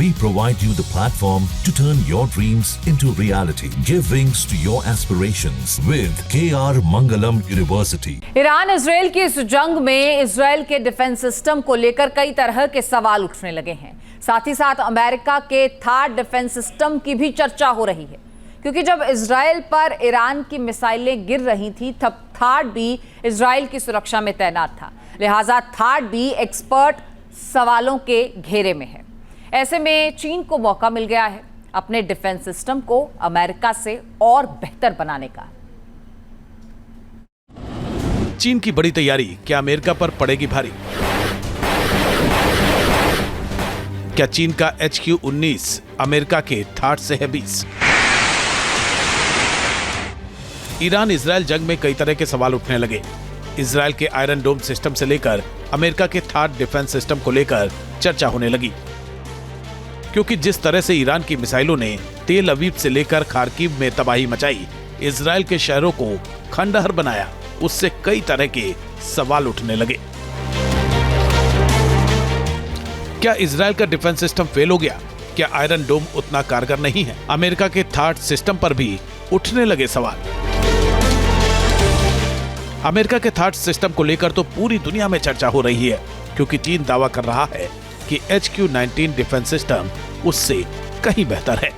We provide you the platform to turn your dreams into reality. Give wings to your aspirations with KR Mangalam University. Iran Israel की इस जंग में Israel के defence system को लेकर कई तरह के सवाल उठने लगे हैं। साथ ही साथ अमेरिका के थार्ड डिफेंस सिस्टम की भी चर्चा हो रही है, क्योंकि जब इजराइल पर ईरान की मिसाइलें गिर रही थी तब थार्ड भी इजराइल की सुरक्षा में तैनात था। लिहाजा थार्ड भी एक्सपर्ट सवालों के घेरे में है। ऐसे में चीन को मौका मिल गया है अपने डिफेंस सिस्टम को अमेरिका से और बेहतर बनाने का। चीन की बड़ी तैयारी क्या अमेरिका पर पड़ेगी भारी? क्या चीन का HQ-19 अमेरिका के थार्ड से है 20? ईरान इजराइल जंग में कई तरह के सवाल उठने लगे। इजराइल के आयरन डोम सिस्टम से लेकर अमेरिका के थार्ड डिफेंस सिस्टम को लेकर चर्चा होने लगी, क्योंकि जिस तरह से ईरान की मिसाइलों ने तेल अवीव से लेकर खार्किव में तबाही मचाई, इजराइल के शहरों को खंडहर बनाया, उससे कई तरह के सवाल उठने लगे। क्या इजराइल का डिफेंस सिस्टम फेल हो गया? क्या आयरन डोम उतना कारगर नहीं है? अमेरिका के थार्ड सिस्टम पर भी उठने लगे सवाल। अमेरिका के थार्ड सिस्टम को लेकर तो पूरी दुनिया में चर्चा हो रही है, क्योंकि चीन दावा कर रहा है कि HQ-19 डिफेंस सिस्टम उससे कहीं बेहतर है।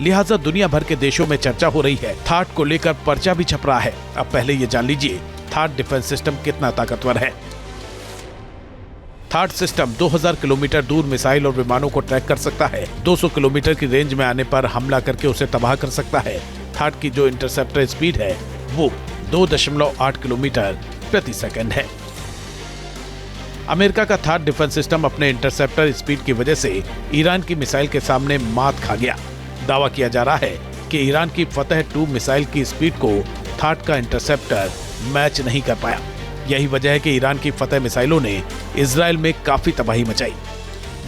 लिहाजा दुनिया भर के देशों में चर्चा हो रही है। थार्ड को लेकर पर्चा भी छप रहा है। अब पहले ये जान लीजिए थार्ड डिफेंस सिस्टम कितना ताकतवर है। थार्ड सिस्टम 2000 किलोमीटर दूर मिसाइल और विमानों को ट्रैक कर सकता है। 200 किलोमीटर की रेंज में आने पर हमला करके उसे तबाह कर सकता है। थार्ड की जो इंटरसेप्टर स्पीड है वो 2.8 किलोमीटर प्रति सेकंड है। अमेरिका का थार्ड डिफेंस सिस्टम अपने इंटरसेप्टर स्पीड की वजह से ईरान की मिसाइल के सामने मात खा गया। दावा किया जा रहा है कि ईरान की फतह 2 मिसाइल की स्पीड को थार्ड का इंटरसेप्टर मैच नहीं कर पाया। यही वजह है कि ईरान की फतह मिसाइलों ने इजराइल में काफी तबाही मचाई।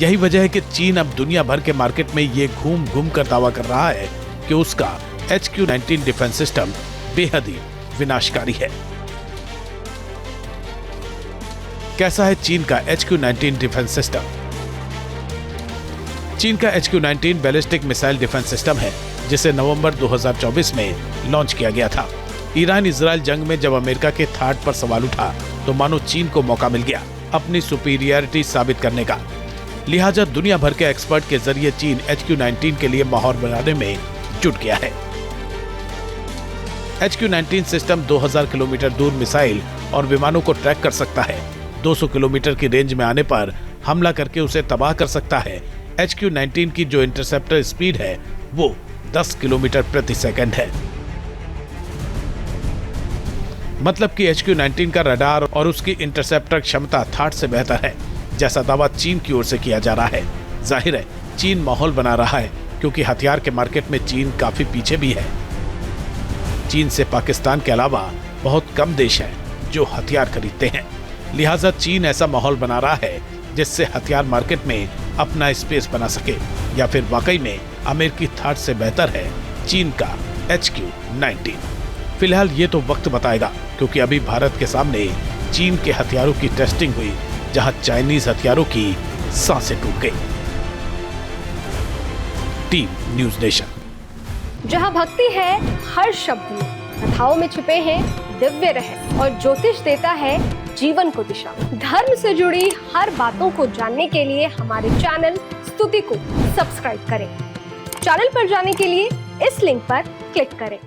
यही वजह है कि चीन अब दुनिया भर के मार्केट में ये घूम घूम कर दावा कर रहा है कि उसका HQ-19 डिफेंस सिस्टम बेहद ही विनाशकारी है। कैसा है चीन का HQ-19 डिफेंस सिस्टम? चीन का HQ-19 ballistic missile defence system है, जिसे नवंबर 2024 में लॉन्च किया गया था। ईरान इजराइल जंग में जब अमेरिका के थार्ड पर सवाल उठा तो मानो चीन को मौका मिल गया अपनी सुपीरियरिटी साबित करने का। लिहाजा दुनिया भर के एक्सपर्ट के जरिए चीन HQ-19 के लिए माहौल बनाने में जुट गया है। HQ-19 सिस्टम 2000 किलोमीटर दूर मिसाइल और विमानों को ट्रैक कर सकता है। 200 किलोमीटर की रेंज में आने पर हमला करके उसे तबाह कर सकता है। HQ-19 की जो इंटरसेप्टर स्पीड है वो 10 किलोमीटर प्रति सेकंड है। मतलब कि HQ-19 का रडार और उसकी इंटरसेप्टर क्षमता थार्ड से बेहतर है, जैसा दावा चीन की ओर से किया जा रहा है। जाहिर है चीन माहौल बना रहा है, क्योंकि हथियार के मार्केट में चीन काफी पीछे भी है। चीन से पाकिस्तान के अलावा बहुत कम देश हैं जो हथियार खरीदते हैं। लिहाजा चीन ऐसा माहौल बना रहा है जिससे हथियार मार्केट में अपना स्पेस बना सके, या फिर वाकई में अमेरिकी थार्ड से बेहतर है चीन का HQ-19। फिलहाल ये तो वक्त बताएगा, क्योंकि अभी भारत के सामने चीन के हथियारों की टेस्टिंग हुई, जहां चाइनीज हथियारों की सांसें टूट गई। Team news nation. जहां भक्ति है हर शब्द में, कथाओं में छुपे हैं दिव्य रहस्य और ज्योतिष देता है जीवन को दिशा। धर्म से जुड़ी हर बातों को जानने के लिए हमारे चैनल स्तुति को सब्सक्राइब करें। चैनल पर जाने के लिए इस लिंक पर क्लिक करें।